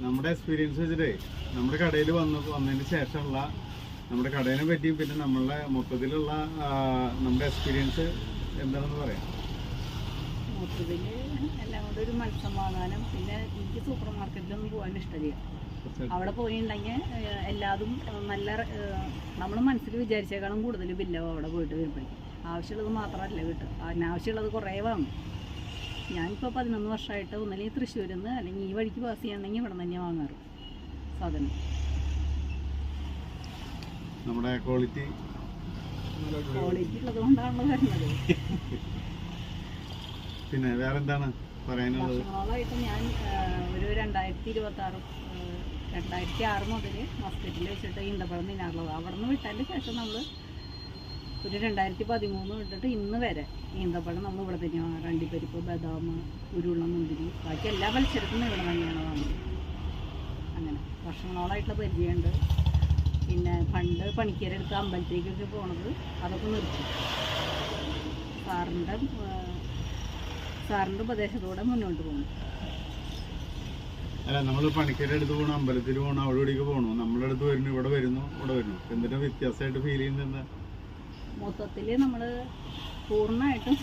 നമ്മുടെ എക്സ്പീരിയൻസ് വെച്ചിട്ടേ നമ്മുടെ കടയിൽ വന്നതിന് ശേഷമുള്ള നമ്മുടെ കടയിനെ പറ്റിയും പിന്നെ നമ്മളുടെ മൊത്തത്തിലുള്ള നമ്മുടെ എക്സ്പീരിയൻസ് എന്താണെന്ന് പറയാം. മൊത്തത്തിൽ എല്ലാം കൊണ്ട് ഒരു മനസ്സമാധാനം. പിന്നെ എനിക്ക് സൂപ്പർ മാർക്കറ്റിലൊന്നും പോകാൻ ഇഷ്ടമില്ല. അവിടെ പോയിട്ടുണ്ടെങ്കിൽ എല്ലാതും നല്ല നമ്മൾ മനസ്സിൽ വിചാരിച്ചേക്കാളും കൂടുതൽ ബില്ലാവും അവിടെ പോയിട്ട് വരുമ്പോഴേക്കും. ആവശ്യമുള്ളത് മാത്രമല്ല കിട്ടും, അനാവശ്യമുള്ളത് കുറേ വാങ്ങും. ഞാനിപ്പോൾ 11 വർഷമായിട്ട് ഒന്നല്ലെങ്കിൽ തൃശ്ശൂരിൽ നിന്ന് അല്ലെങ്കിൽ ഈ വഴിക്ക് പാസ് ചെയ്യണമെങ്കിൽ ഇവിടെ തന്നെ വാങ്ങാറ് സാധനം. നമ്മുടെ ക്വാളിറ്റി ഉള്ളത് കൊണ്ടാണല്ലോ വരുന്നത്. പിന്നെ വേറെ എന്താണ് പറയാനുള്ളത്? വർഷങ്ങളോളമായിട്ട് ഞാൻ ഒരു 2026 മുതൽ മസ്കറ്റിൽ വെച്ചിട്ട് ഈന്തപ്പഴം തിന്നാറുള്ളത്. അവിടെ നിന്ന് വിട്ടതിന് ശേഷം നമ്മൾ ഒരു 2013 വിട്ടിട്ട് ഇന്ന് വരെ ഈന്തപ്പഴം നമ്മൾ ഇവിടെ തന്നെ വാങ്ങാം. അണ്ടിപ്പരിപ്പ്, ബദാം, ഉരുള, മുന്തിരി, ബാക്കി എല്ലാ മത്സരത്തിനും ഇവിടെ തന്നെയാണ് വാങ്ങുന്നത്. അങ്ങനെ വർഷങ്ങളോളമായിട്ടുള്ള പരിചയമുണ്ട്. പിന്നെ പണ്ട് പണിക്കരെടുത്ത് അമ്പലത്തേക്കൊക്കെ പോണത് അതൊക്കെ നിർത്തി സാറിൻ്റെ ഉപദേശത്തോടെ മുന്നോട്ട് പോകുന്നു. അല്ല, നമ്മൾ പണിക്കരുടെ അടുത്ത് പോകണം, അമ്പലത്തിൽ പോകണം, അവിടെ ഇവിടേക്ക് പോകണു. നമ്മുടെ അടുത്ത് വരുന്നു, ഇവിടെ വരുന്നു. എന്തിനാ വ്യത്യാസമായിട്ട് ഫീൽ ചെയ്യുന്നത്? മൊത്തത്തിൽ നമ്മൾ പൂർണ്ണമായിട്ടും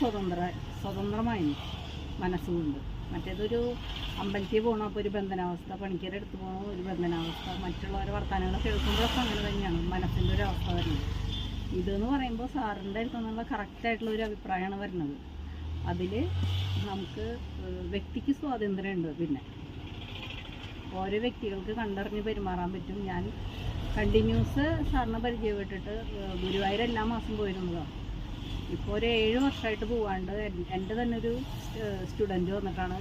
സ്വതന്ത്രമായി മനസ്സുകൊണ്ട്. മറ്റേതൊരു അമ്പലത്തിൽ പോകണം, അപ്പോൾ ഒരു ബന്ധനാവസ്ഥ, പണിക്കരുടെ അടുത്ത് പോകണം ഒരു ബന്ധനാവസ്ഥ, മറ്റുള്ളവരെ വർത്തമാനങ്ങളൊക്കെ കേൾക്കുമ്പോഴൊക്കെ അങ്ങനെ തന്നെയാണ് മനസ്സിൻ്റെ ഒരു അവസ്ഥ വരുന്നത്. ഇതെന്ന് പറയുമ്പോൾ സാറിൻ്റെ അടുത്ത് നിന്നുള്ള കറക്റ്റായിട്ടുള്ള ഒരു അഭിപ്രായമാണ് വരുന്നത്. അതിൽ നമുക്ക് വ്യക്തിക്ക് സ്വാതന്ത്ര്യമുണ്ട്. പിന്നെ ഓരോ വ്യക്തികൾക്ക് കണ്ടറിഞ്ഞ് പെരുമാറാൻ പറ്റും. ഞാൻ കണ്ടിന്യൂസ് സാറിനെ പരിചയപ്പെട്ടിട്ട് ഗുരുവായൂർ എല്ലാ മാസം പോയിരുന്നതാണ്. ഇപ്പോൾ ഒരു 7 വർഷമായിട്ട് പോവാണ്ട് എൻ്റെ തന്നെ ഒരു സ്റ്റുഡൻറ്റ് വന്നിട്ടാണ്,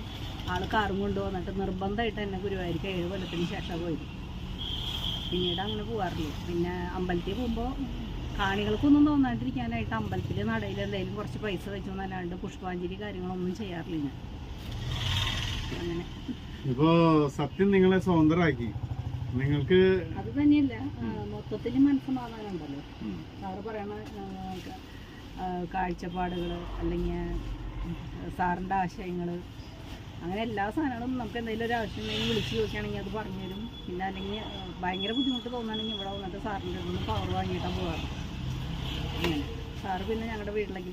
ആൾ കാറും കൊണ്ടുവന്നിട്ട് നിർബന്ധമായിട്ട് എന്നെ ഗുരുവായൂർക്ക് 7 കൊല്ലത്തിന് ശേഷം പോയത്. പിന്നീട് അങ്ങനെ പോകാറില്ല. പിന്നെ അമ്പലത്തിൽ പോകുമ്പോൾ കാണികൾക്കൊന്നും തോന്നാണ്ടിരിക്കാനായിട്ട് അമ്പലത്തിൽ നടയിൽ എന്തെങ്കിലും കുറച്ച് പൈസ വെച്ചു എന്നല്ലാണ്ട് പുഷ്പാഞ്ജലി കാര്യങ്ങളൊന്നും ചെയ്യാറില്ല ഞാൻ. അങ്ങനെ ഇപ്പോ സത്യം നിങ്ങളെ സ്വതന്ത്രമാക്കി. നിങ്ങൾക്ക് അത് തന്നെയല്ല, മൊത്തത്തിൽ മനസ്സമാധാനം ഉണ്ടല്ലോ. സാറ് പറയണ കാഴ്ചപ്പാടുകൾ അല്ലെങ്കിൽ സാറിൻ്റെ ആശയങ്ങൾ, അങ്ങനെ എല്ലാ സാധനങ്ങളും നമുക്ക് എന്തെങ്കിലും ഒരു ആവശ്യം ഉണ്ടെങ്കിൽ വിളിച്ച് ചോദിക്കുകയാണെങ്കിൽ അത് പറഞ്ഞു തരും. പിന്നെ അല്ലെങ്കിൽ ഭയങ്കര ബുദ്ധിമുട്ട് തോന്നുകയാണെങ്കിൽ ഇവിടെ വന്നിട്ട് സാറിൻ്റെ അടുത്ത് നിന്ന് പവർ വാങ്ങിയിട്ടാണ് പോകാറ്. അങ്ങനെ സാറ് പിന്നെ ഞങ്ങളുടെ വീട്ടിലേക്ക്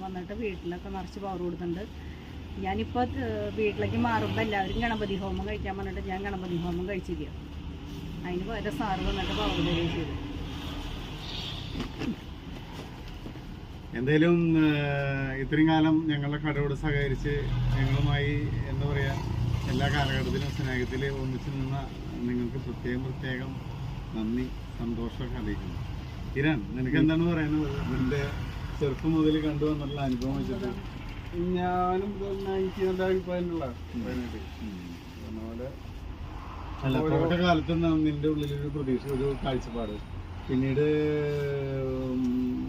വന്നിട്ട് വീട്ടിലൊക്കെ നിറച്ച് പവർ കൊടുത്തിട്ടുണ്ട്. ഞാനിപ്പോൾ വീട്ടിലേക്ക് മാറുമ്പോൾ എല്ലാവരും ഗണപതി ഹോമം കഴിക്കാൻ പറഞ്ഞിട്ട് ഞാൻ ഗണപതി ഹോമം കഴിച്ചിരിക്കുക. അതിന് പകരം സാറ് വന്നിട്ട് പവർ തരുകയും ചെയ്തു. എന്തായാലും ഇത്രയും കാലം ഞങ്ങളുടെ കടയോട് സഹകരിച്ച് ഞങ്ങളുമായി എന്താ പറയുക എല്ലാ കാലഘട്ടത്തിലും സ്നേഹത്തിൽ ഒന്നിച്ചു നിന്ന നിങ്ങൾക്ക് പ്രത്യേകം നന്ദി, സന്തോഷമൊക്കെ അറിയിക്കുന്നു. കിരൺ, നിനക്ക് എന്താണ് പറയുന്നത്? നിന്റെ ചെറുപ്പം മുതൽ കണ്ടുവന്നുള്ള അനുഭവം വെച്ചിട്ട്? ഞാനും എനിക്ക് നല്ല അഭിപ്രായമുള്ള അല്ല, തുടക്ക കാലത്ത് നിന്റെ ഉള്ളിലൊരു പ്രതീക്ഷ, ഒരു കാഴ്ചപ്പാട്, പിന്നീട്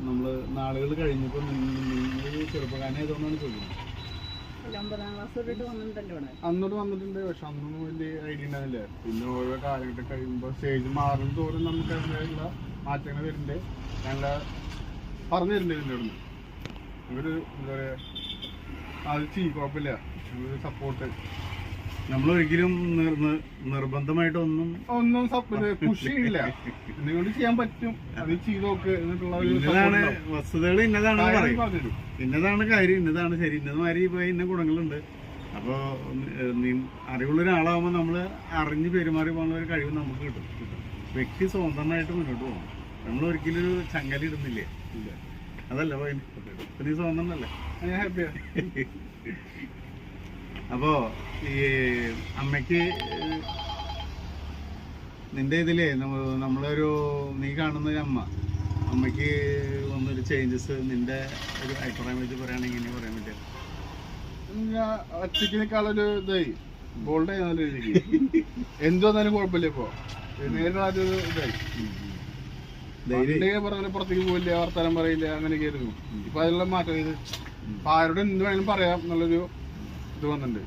നമ്മള് നാളുകൾ കഴിഞ്ഞപ്പോൾ നിങ്ങൾ ചെറുപ്പക്കാരനായതുകൊണ്ടാണ് ചോദിക്കുന്നത്. അന്നോട്ട് വന്നിട്ടുണ്ട്, പക്ഷെ അന്നൊന്നും വലിയ ഐഡിയ ഉണ്ടാവില്ല. പിന്നെ ഓരോ കാലഘട്ടം കഴിയുമ്പോൾ സ്റ്റേജ് മാറും തോറും നമുക്ക് അതിനുള്ള മാറ്റങ്ങൾ വരുന്നുണ്ട്. ഞങ്ങൾ പറഞ്ഞു തരുന്നുണ്ട് ഇതിൻ്റെ അവിടെ നിന്ന്. ഇവര് എന്താ പറയുക, അത് കുഴപ്പമില്ല, സപ്പോർട്ട്. നമ്മളൊരിക്കലും നിർബന്ധമായിട്ടൊന്നും പുഷ് ചെയ്യില്ല. എന്തുകൊണ്ട് ചെയ്യാൻ പറ്റും അത് ചെയ്ത് നോക്ക് എന്നിട്ടുള്ള ഇന്നതാണ് വസ്തുതകൾ, ഇന്നതാണ് പറയും, ഇന്നതാണ് കാര്യം, ഇന്നതാണ് ശരി, ഇന്നമാതിരി ഇപ്പൊ ഇന്ന ഗുണങ്ങളുണ്ട്. അപ്പോൾ അറിവുള്ള ഒരാളാകുമ്പോൾ നമ്മൾ അറിഞ്ഞ് പെരുമാറി പോകുന്ന ഒരു കഴിവ് നമുക്ക് കിട്ടും. വ്യക്തി സ്വതന്ത്രമായിട്ട് മുന്നോട്ട് പോകണം. നമ്മൾ ഒരിക്കലും ഒരു ചങ്ങല ഇടുന്നില്ലേ? ഇല്ല, അതല്ല ഇപ്പൊ നീ സ്വതന്ത്രമല്ലേ? ഞാൻ ഹാപ്പിയാണ്. അപ്പോ ഈ അമ്മയ്ക്ക് നിന്റെ ഇതിലേ നമ്മളൊരു നീ കാണുന്ന ഒരു അമ്മയ്ക്ക് വന്നൊരു ചേഞ്ചസ് നിന്റെ ഒരു അഭിപ്രായം വെച്ച് പറയുകയാണെങ്കിൽ ഇങ്ങനെ പറയാൻ പറ്റുക? ഒറ്റയ്ക്കിനേക്കാളൊരു ഇതായി ബോൾഡായി നല്ല രീതിക്ക് എന്ത് വന്നാലും കുഴപ്പമില്ല. ഇപ്പൊ നേരിടാതൊരു ഇതായി പറഞ്ഞ പുറത്തേക്ക് പോയില്ല, വർത്താനം പറയില്ല, അങ്ങനെയൊക്കെ ആയിരുന്നു. ഇപ്പൊ അതിലുള്ള മാറ്റം ഇത് ഇപ്പൊ ആരോട് എന്ത് വേണമെങ്കിലും പറയാം എന്നുള്ളൊരു ഇത് വന്നിട്ടുണ്ട്.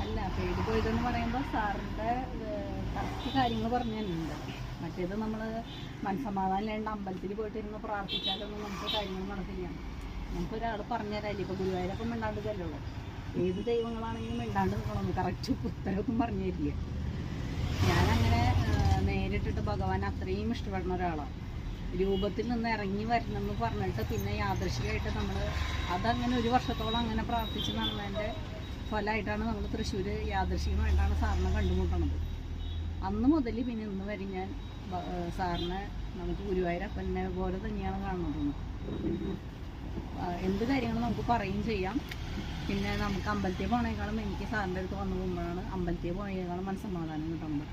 അല്ല, പേടി പോയതെന്ന് പറയുമ്പോൾ സാറിന്റെ കറക്റ്റ് കാര്യങ്ങൾ പറഞ്ഞു തരുന്നുണ്ട്. മറ്റേത് നമ്മൾ മനസ്സമാധാനം ഇല്ലാണ്ട് അമ്പലത്തിൽ പോയിട്ടിരുന്ന് പ്രാർത്ഥിച്ചാലൊന്നും നമുക്ക് കാര്യങ്ങൾ നടക്കില്ല. നമുക്കൊരാൾ പറഞ്ഞുതരാല്ലേ. ഇപ്പോൾ ഗുരുവായൂരപ്പം മിണ്ടാണ്ട് തരുള്ളൂ. ഏത് ദൈവങ്ങളാണെങ്കിലും മിണ്ടാണ്ട് നിൽക്കണമെന്ന് കറക്റ്റ് ഉത്തരവൊന്നും പറഞ്ഞു തരില്ല. ഞാനങ്ങനെ നേരിട്ടിട്ട് ഭഗവാൻ അത്രയും ഇഷ്ടപ്പെടുന്ന ഒരാളാണ്. രൂപത്തിൽ നിന്ന് ഇറങ്ങി വരണമെന്ന് പറഞ്ഞിട്ട് പിന്നെ യാദൃശികമായിട്ട് നമ്മൾ അതങ്ങനെ ഒരു വർഷത്തോളം അങ്ങനെ പ്രാർത്ഥിച്ച് നടന്നതിൻ്റെ ഫലമായിട്ടാണ് നമ്മൾ തൃശ്ശൂർ യാദൃശികമായിട്ടാണ് സാറിനെ കണ്ടുമുട്ടണത്. അന്ന് മുതൽ പിന്നെ ഇന്ന് വരെ ഞാൻ സാറിനെ നമുക്ക് ഗുരുവായൂരപ്പനെ പോലെ തന്നെയാണ് കാണുന്നത്. എന്ത് കാര്യങ്ങളും നമുക്ക് പറയുകയും ചെയ്യാം. പിന്നെ നമുക്ക് അമ്പലത്തിൽ പോണേക്കാളും എനിക്ക് സാറിൻ്റെ അടുത്ത് വന്നു പോകുമ്പോഴാണ് അമ്പലത്തിൽ പോയേക്കാളും മനസ്സമാധാനം കിട്ടുന്നത്.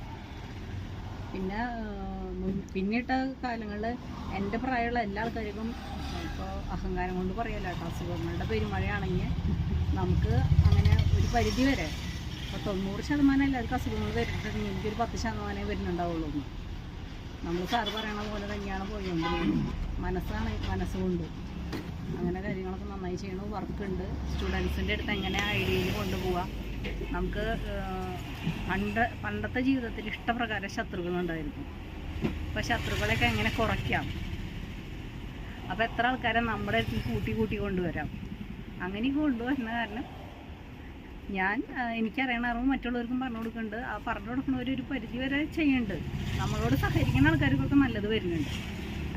പിന്നെ പിന്നിട്ട കാലങ്ങളിൽ എൻ്റെ പ്രായമുള്ള എല്ലാ ആൾക്കാർക്കും ഇപ്പോൾ അഹങ്കാരം കൊണ്ട് പറയല്ല കേട്ടോ, അസുഖങ്ങളുടെ പെരുമഴയാണെങ്കിൽ നമുക്ക് അങ്ങനെ ഒരു പരിധി വരെ ഇപ്പോൾ 90% എല്ലാവർക്കും അസുഖങ്ങൾ വരുന്നുണ്ടെങ്കിൽ എനിക്കൊരു 10% വരുന്നുണ്ടാവുള്ളൂ. നമ്മൾ സാറ് പറയണ പോലെ തന്നെയാണ് പോയിക്കൊണ്ടിരിക്കുന്നത്. മനസ്സുകൊണ്ട് അങ്ങനെ കാര്യങ്ങളൊക്കെ നന്നായി ചെയ്യണം. വർക്കുണ്ട് സ്റ്റുഡൻസിൻ്റെ അടുത്ത് എങ്ങനെ ഐഡിയയിൽ കൊണ്ടുപോകാം. നമുക്ക് പണ്ടത്തെ ജീവിതത്തിൽ ഇഷ്ടപ്രകാരം ശത്രുക്കളുണ്ടായിരുന്നു. അപ്പോൾ ശത്രുക്കളെയൊക്കെ എങ്ങനെ കുറയ്ക്കാം, അപ്പോൾ എത്ര ആൾക്കാരെ നമ്മുടെ അടുത്ത് കൂട്ടി കൊണ്ടുവരാം. അങ്ങനെ കൊണ്ടുവരുന്ന കാരണം ഞാൻ എനിക്കറിയണ അറിവ് മറ്റുള്ളവർക്കും പറഞ്ഞു കൊടുക്കുന്നുണ്ട്. ആ പറഞ്ഞു കൊടുക്കുന്നവർ ഒരു പരിധി വരെ ചെയ്യുന്നുണ്ട്. നമ്മളോട് സഹകരിക്കുന്ന ആൾക്കാർക്കൊക്കെ നല്ലത് വരുന്നുണ്ട്.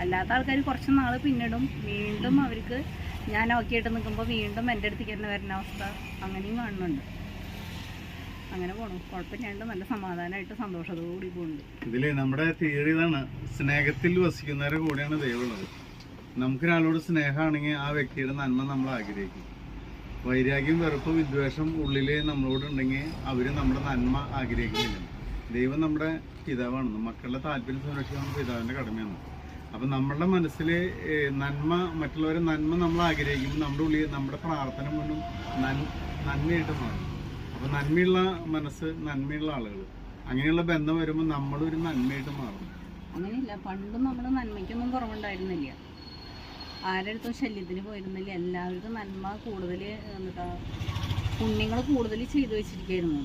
അല്ലാത്ത ആൾക്കാർ കുറച്ച് നാൾ പിന്നിടും. വീണ്ടും അവർക്ക് ഞാൻ ഓക്കെ ആയിട്ട് നിൽക്കുമ്പോൾ വീണ്ടും എൻ്റെ അടുത്തേക്ക് തന്നെ വരുന്ന അവസ്ഥ അങ്ങനെയും കാണുന്നുണ്ട്. അങ്ങനെ പോകണം. കുഴപ്പമില്ലാണ്ട് നല്ല സമാധാനമായിട്ട് സന്തോഷത്തോടുകൂടി പോകുന്നുണ്ട്. ഇതില് നമ്മുടെ തിയറി ഇതാണ്, സ്നേഹത്തിൽ വസിക്കുന്നവരുടെ കൂടെയാണ് ദൈവമുള്ളത്. നമുക്കൊരാളോട് സ്നേഹമാണെങ്കിൽ ആ വ്യക്തിയുടെ നന്മ നമ്മൾ ആഗ്രഹിക്കും. വൈരാഗ്യം, വെറുപ്പ്, വിദ്വേഷം ഉള്ളിൽ നമ്മളോടുണ്ടെങ്കിൽ അവർ നമ്മുടെ നന്മ ആഗ്രഹിക്കുന്നില്ല. ദൈവം നമ്മുടെ പിതാവാണെന്ന്, മക്കളുടെ താല്പര്യം സംരക്ഷിക്കുന്ന പിതാവിൻ്റെ കടമയാണ്. അപ്പം നമ്മളുടെ മനസ്സിൽ നന്മ, മറ്റുള്ളവരെ നന്മ നമ്മൾ ആഗ്രഹിക്കുമ്പോൾ നമ്മുടെ ഉള്ളിൽ നമ്മുടെ പ്രാർത്ഥന മുന്നും നന്മയായിട്ട് മാറും. അപ്പം നന്മയുള്ള മനസ്സ്, നന്മയുള്ള ആളുകൾ, അങ്ങനെയുള്ള ബന്ധം വരുമ്പോൾ നമ്മളൊരു നന്മയായിട്ട് മാറും. അങ്ങനെയില്ല, പണ്ടും നമ്മൾ നന്മയ്ക്കൊന്നും കുറവുണ്ടായിരുന്നില്ല. ആരടുത്തും ശല്യത്തിന് പോയിരുന്നില്ല. എല്ലാവർക്കും നന്മ കൂടുതൽ, എന്താ പുണ്യങ്ങൾ കൂടുതൽ ചെയ്തു വെച്ചിരിക്കുകയായിരുന്നു.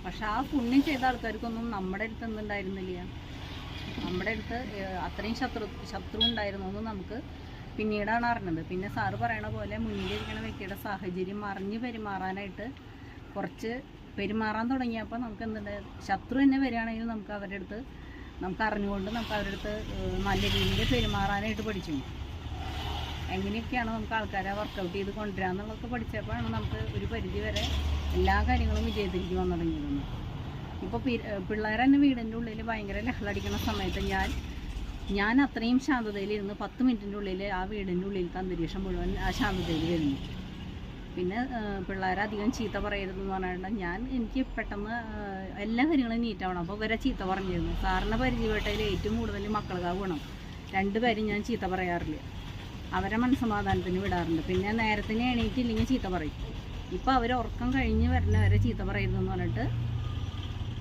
പക്ഷെ ആ പുണ്യം ചെയ്ത ആൾക്കാർക്കൊന്നും നമ്മുടെ അടുത്ത് എന്തുണ്ടായിരുന്നില്ല. നമ്മുടെ അടുത്ത് അത്രയും ശത്രു ഉണ്ടായിരുന്നു എന്ന് നമുക്ക് പിന്നീടാണ് അറിഞ്ഞത്. പിന്നെ സാറ് പറയണ പോലെ മുന്നിലിരിക്കുന്ന വ്യക്തിയുടെ സാഹചര്യം അറിഞ്ഞ് പെരുമാറാനായിട്ട് കുറച്ച് പെരുമാറാൻ തുടങ്ങിയപ്പോൾ നമുക്ക് എന്തുണ്ട്, ശത്രു തന്നെ വരികയാണെങ്കിൽ നമുക്ക് അവരുടെ അടുത്ത് നമുക്ക് അറിഞ്ഞുകൊണ്ട് നമുക്ക് അവരുടെ അടുത്ത് നല്ല രീതിയിൽ പെരുമാറാനായിട്ട് പഠിച്ചു. എങ്ങനെയൊക്കെയാണ് നമുക്ക് ആൾക്കാരെ വർക്കൗട്ട് ചെയ്ത് കൊണ്ടുവരാമെന്നുള്ളതൊക്കെ പഠിച്ചപ്പോഴാണ് നമുക്ക് ഒരു പരിധി വരെ എല്ലാ കാര്യങ്ങളും വിജയത്തിലേക്ക് വന്നു തുടങ്ങിയിരുന്നു. ഇപ്പോൾ പിള്ളേർ തന്നെ വീടിൻ്റെ ഉള്ളിൽ ഭയങ്കര ലഹളടിക്കുന്ന സമയത്ത് ഞാൻ അത്രയും ശാന്തതയിലിരുന്ന് 10 മിനിറ്റിൻ്റെ ഉള്ളിൽ ആ വീടിൻ്റെ ഉള്ളിലത്തെ അന്തരീക്ഷം മുഴുവൻ ആ ശാന്തതയിൽ വരുന്നു. പിന്നെ പിള്ളേരധികം ചീത്ത പറയരുതെന്ന് പറഞ്ഞിട്ട് എനിക്ക് പെട്ടെന്ന് എല്ലാ കാര്യങ്ങളും നീറ്റാവണം. അപ്പോൾ ഇവരെ ചീത്ത പറഞ്ഞിരുന്നു. സാറിനെ പരിചയപ്പെട്ടതിൽ ഏറ്റവും കൂടുതൽ മക്കൾക്ക് ഗുണം. 2 പേരും ഞാൻ ചീത്ത പറയാറില്ല, അവരെ മനസ്സമാധാനത്തിന് വിടാറുണ്ട്. പിന്നെ നേരത്തിന് എണീറ്റില്ലെങ്കിൽ ചീത്ത പറയും. ഇപ്പോൾ അവർ ഉറക്കം കഴിഞ്ഞ് വരുന്നവരെ ചീത്ത പറയരുതെന്ന് പറഞ്ഞിട്ട്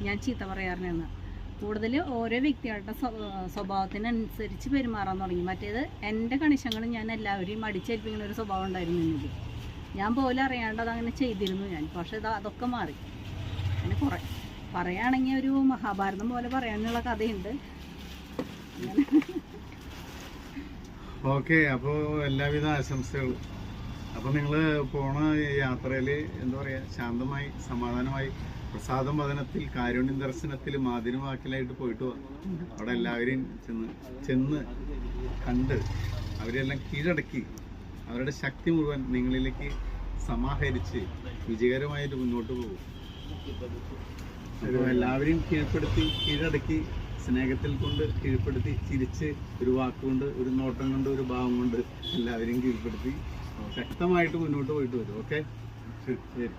ഞാൻ ചീത്ത പറയാറില്ലെന്ന്. കൂടുതൽ ഓരോ വ്യക്തികളുടെ സ്വഭാവത്തിനനുസരിച്ച് പെരുമാറാൻ തുടങ്ങി. മറ്റേത് എൻ്റെ കണിശങ്ങൾ ഞാൻ എല്ലാവരെയും അടിച്ചേൽപ്പിക്കുന്ന ഒരു സ്വഭാവം ഉണ്ടായിരുന്നു എനിക്ക്. ഞാൻ പോലും അറിയാണ്ട് അതങ്ങനെ ചെയ്തിരുന്നു ഞാൻ. പക്ഷേ അതൊക്കെ മാറി. അങ്ങനെ കുറേ പറയുകയാണെങ്കിൽ ഒരു മഹാഭാരതം പോലെ പറയാനുള്ള കഥയുണ്ട്. അങ്ങനെ ഓക്കെ, അപ്പോൾ എല്ലാവിധ ആശംസകളും. അപ്പോൾ നിങ്ങൾ പോണ യാത്രയിൽ എന്താ പറയുക, ശാന്തമായി സമാധാനമായി പ്രസാദം വദനത്തിൽ കാരുണ്യം ദർശനത്തിൽ മാതിരുവാക്കിലായിട്ട് പോയിട്ട് വന്നു. അവിടെ എല്ലാവരെയും ചെന്ന് കണ്ട് അവരെല്ലാം കീഴടക്കി അവരുടെ ശക്തി മുഴുവൻ നിങ്ങളിലേക്ക് സമാഹരിച്ച് വിജയകരമായിട്ട് മുന്നോട്ട് പോകും. അപ്പോൾ എല്ലാവരെയും കീഴടക്കി സ്നേഹത്തിൽ കൊണ്ട് കീഴ്പ്പെടുത്തി, ചിരിച്ച് ഒരു വാക്കുകൊണ്ട്, ഒരു നോട്ടം കൊണ്ട്, ഒരു ഭാവം കൊണ്ട് എല്ലാവരെയും കീഴ്പ്പെടുത്തി ശക്തമായിട്ട് മുന്നോട്ട് പോയിട്ട് വരും. ഓക്കെ, ശരി.